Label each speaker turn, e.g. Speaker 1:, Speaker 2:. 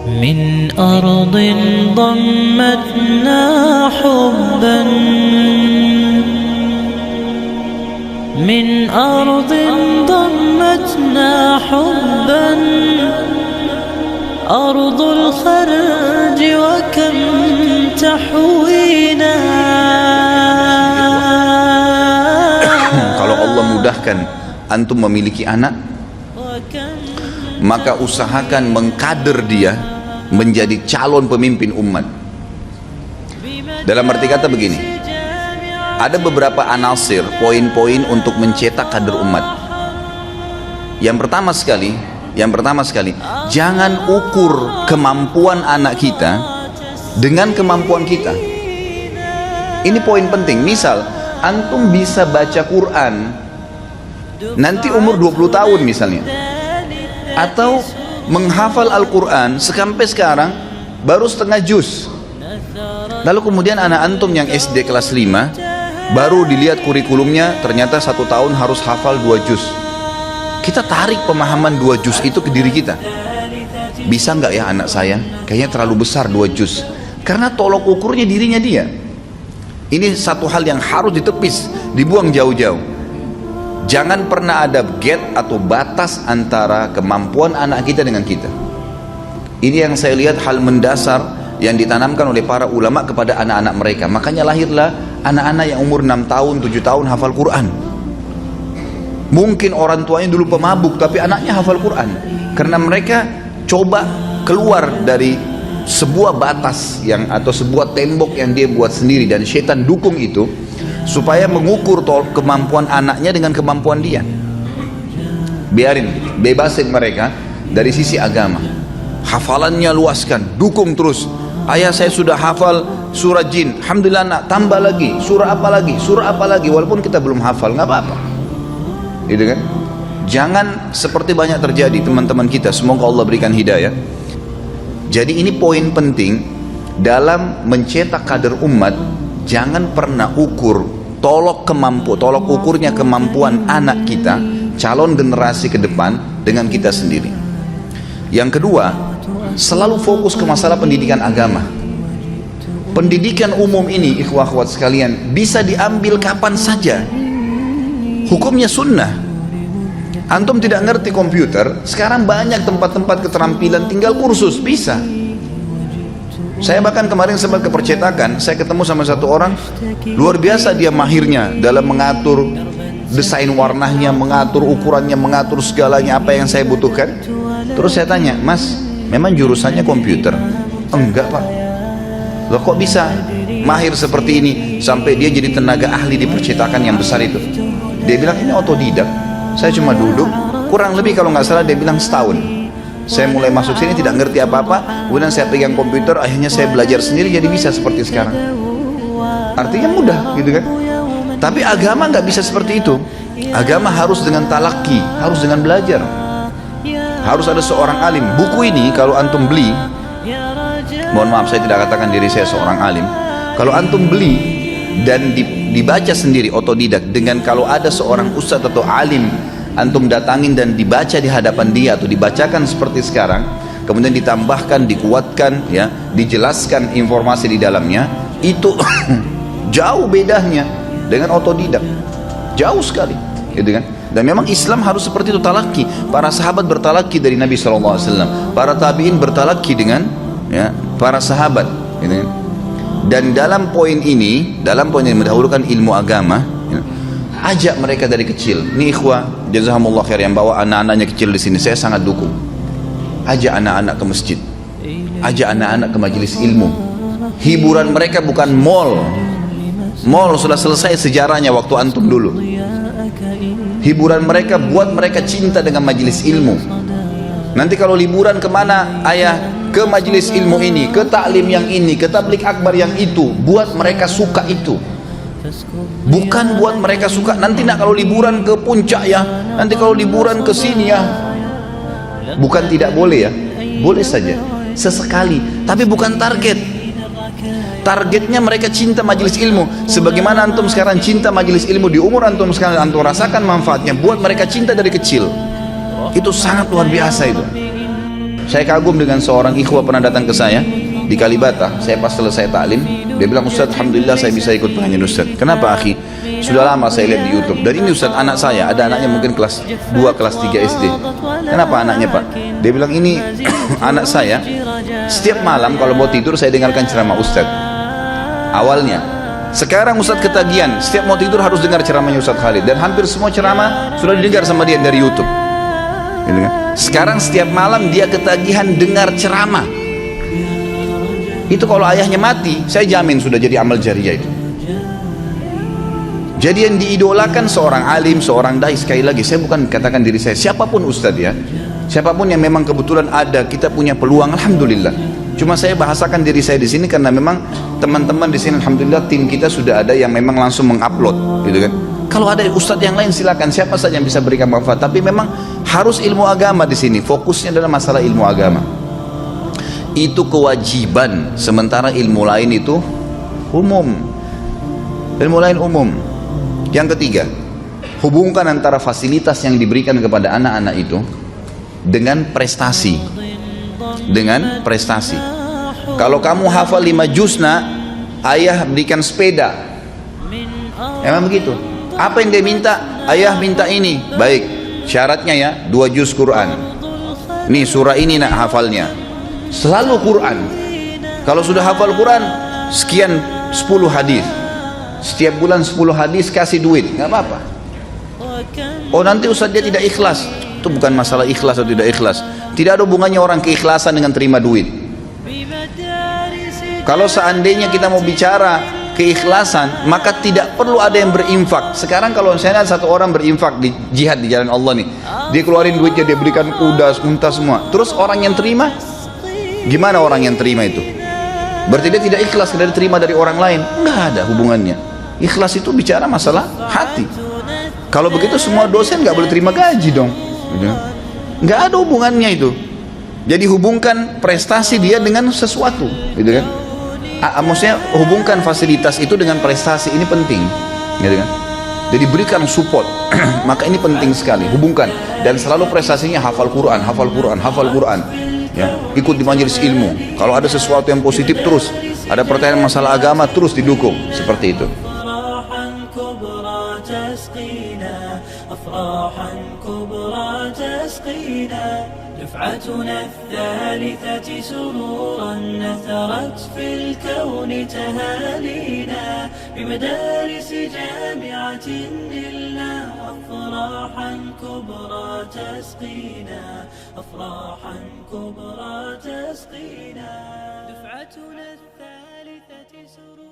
Speaker 1: من أرض ضمتنا حبا من أرض ضمتنا حبا أرض الخرج وكم تحوينا.
Speaker 2: Kalau Allah mudahkan antum memiliki anak, maka usahakan mengkader dia menjadi calon pemimpin umat. Dalam arti kata begini, ada beberapa anasir, poin-poin untuk mencetak kader umat. Yang pertama sekali, jangan ukur kemampuan anak kita dengan kemampuan kita. Ini poin penting. Misal, antum bisa baca Quran nanti umur 20 tahun misalnya, atau menghafal Al-Quran sampai sekarang baru setengah juz. Lalu kemudian anak antum yang SD kelas 5 baru dilihat kurikulumnya, ternyata 1 tahun harus hafal 2 juz. Kita tarik pemahaman 2 juz itu ke diri kita. Bisa nggak ya anak saya? Kayaknya terlalu besar 2 juz. Karena tolok ukurnya dirinya dia. Ini satu hal yang harus ditepis, dibuang jauh-jauh. Jangan pernah ada gap atau batas antara kemampuan anak kita dengan kita. Ini yang saya lihat hal mendasar yang ditanamkan oleh para ulama kepada anak-anak mereka. Makanya lahirlah anak-anak yang umur 6 tahun, 7 tahun hafal Quran. Mungkin orang tuanya dulu pemabuk, tapi anaknya hafal Quran. Karena mereka coba keluar dari sebuah batas yang atau sebuah tembok yang dia buat sendiri, dan setan dukung itu supaya mengukur kemampuan anaknya dengan kemampuan dia. Biarin, bebasin mereka dari sisi agama. Hafalannya luaskan, dukung terus. Ayah saya sudah hafal surah jin, alhamdulillah nak, tambah lagi, surah apa lagi, walaupun kita belum hafal, nggak apa-apa. Gitu kan? Jangan seperti banyak terjadi teman-teman kita, semoga Allah berikan hidayah. Jadi ini poin penting dalam mencetak kader umat. Jangan pernah ukur tolok ukurnya kemampuan anak kita, calon generasi ke depan, dengan kita sendiri. Yang kedua, selalu fokus ke masalah pendidikan agama. Pendidikan umum ini, ikhwah akhwat sekalian, bisa diambil kapan saja. Hukumnya sunnah. Antum tidak ngerti komputer, sekarang banyak tempat-tempat keterampilan, tinggal kursus, bisa. Saya bahkan kemarin sempat ke percetakan, saya ketemu sama satu orang, luar biasa dia mahirnya dalam mengatur desain warnanya, mengatur ukurannya, mengatur segalanya apa yang saya butuhkan. Terus saya tanya, Mas, memang jurusannya komputer? Enggak Pak. Loh kok bisa mahir seperti ini, sampai dia jadi tenaga ahli di percetakan yang besar itu? Dia bilang ini otodidak, saya cuma duduk, kurang lebih kalau nggak salah dia bilang setahun. Saya mulai masuk sini tidak ngerti apa-apa, kemudian saya pegang komputer, akhirnya saya belajar sendiri jadi bisa seperti sekarang. Artinya mudah gitu kan. Tapi agama nggak bisa seperti itu. Agama harus dengan talaki, harus dengan belajar, harus ada seorang alim. Buku ini kalau antum beli, mohon maaf saya tidak katakan diri saya seorang alim, kalau antum beli dan dibaca sendiri otodidak, dengan kalau ada seorang ustadz atau alim antum datangin dan dibaca di hadapan dia atau dibacakan seperti sekarang, kemudian ditambahkan, dikuatkan, ya, dijelaskan informasi di dalamnya, itu jauh bedanya dengan otodidak, jauh sekali, gitu kan? Dan memang Islam harus seperti itu, talaki. Para sahabat bertalaki dari Nabi SAW, para tabiin bertalaki dengan, ya, para sahabat, gitu kan? Dan dalam poin ini mendahulukan ilmu agama, ya, ajak mereka dari kecil. Ini ikhwah, jazakumullah khair, yang bawa anak-anaknya kecil di sini, saya sangat dukung. Ajak anak-anak ke masjid, ajak anak-anak ke majelis ilmu. Hiburan mereka bukan mall. Mall sudah selesai sejarahnya waktu antum dulu. Hiburan mereka buat mereka cinta dengan majelis ilmu. Nanti kalau liburan kemana ayah? Ke majelis ilmu ini, ke taklim yang ini, ke tablik akbar yang itu. Buat mereka suka itu. Bukan buat mereka suka nanti nak kalau liburan ke puncak ya, nanti kalau liburan ke sini ya. Bukan tidak boleh ya, boleh saja sesekali, tapi bukan target. Targetnya mereka cinta majelis ilmu, sebagaimana antum sekarang cinta majelis ilmu di umur antum sekarang, antum rasakan manfaatnya, buat mereka cinta dari kecil. Itu sangat luar biasa itu. Saya kagum dengan seorang ikhwah pernah datang ke saya di Kalibata. Saya pas selesai taklim, dia bilang, Ustaz, alhamdulillah saya bisa ikut pengajian Ustaz. Kenapa akhi? Sudah lama saya lihat di YouTube. Dan ini Ustaz, anak saya, ada anaknya mungkin kelas 2, kelas 3 SD. Kenapa anaknya Pak? Dia bilang, ini anak saya, setiap malam kalau mau tidur saya dengarkan ceramah Ustaz. Awalnya, sekarang Ustaz ketagihan, setiap mau tidur harus dengar ceramahnya Ustaz Khalid. Dan hampir semua ceramah sudah didengar sama dia dari YouTube. Gitu kan? Sekarang setiap malam dia ketagihan dengar ceramah. Itu kalau ayahnya mati, saya jamin sudah jadi amal jariah itu. Jadi yang diidolakan seorang alim, seorang dai, sekali lagi saya bukan katakan diri saya, siapapun Ustaz ya, siapapun yang memang kebetulan ada, kita punya peluang, alhamdulillah. Cuma saya bahasakan diri saya di sini karena memang teman-teman di sini, alhamdulillah tim kita sudah ada yang memang langsung mengupload, gitu kan. Kalau ada Ustadz yang lain silakan, siapa saja yang bisa berikan manfaat. Tapi memang harus ilmu agama di sini. Fokusnya adalah masalah ilmu agama. Itu kewajiban. Sementara ilmu lain itu umum. Ilmu lain umum. Yang ketiga, hubungkan antara fasilitas yang diberikan kepada anak-anak itu dengan prestasi. Dengan prestasi. Kalau kamu hafal 5 juzna, ayah berikan sepeda. Emang begitu? Apa yang dia minta? Ayah minta ini. Baik, syaratnya ya 2 juz Quran. Nih surah ini nak hafalnya. Selalu Quran. Kalau sudah hafal Quran, sekian 10 hadis. Setiap bulan 10 hadis kasih duit, nggak apa-apa. Oh nanti Ustaz dia tidak ikhlas. Itu bukan masalah ikhlas atau tidak ikhlas. Tidak ada hubungannya orang keikhlasan dengan terima duit. Kalau seandainya kita mau bicara keikhlasan, maka tidak perlu ada yang berinfak. Sekarang kalau misalnya satu orang berinfak di jihad di jalan Allah nih, dia keluarin duitnya, dia berikan kuda, unta semua. Terus orang yang terima, gimana orang yang terima itu? Berarti dia tidak ikhlas karena diterima dari orang lain. Nggak ada hubungannya. Ikhlas itu bicara masalah hati. Kalau begitu semua dosen nggak boleh terima gaji dong. Nggak ada hubungannya itu. Jadi hubungkan prestasi dia dengan sesuatu, gitu kan? Maksudnya hubungkan fasilitas itu dengan prestasi, ini penting, gitu kan? Jadi berikan support, maka ini penting sekali, hubungkan. Dan selalu prestasinya hafal Quran, hafal Quran, hafal Quran, ya. Ikut di majelis ilmu. Kalau ada sesuatu yang positif terus, ada pertanyaan masalah agama terus didukung, seperti itu.
Speaker 1: دفعتنا الثالثة سرورا نثرت في الكون تهانينا بمدارس جامعة نلنا أفراحا كبرى تسقينا أفراحا كبرى تسقينا دفعتنا الثالثة سرورا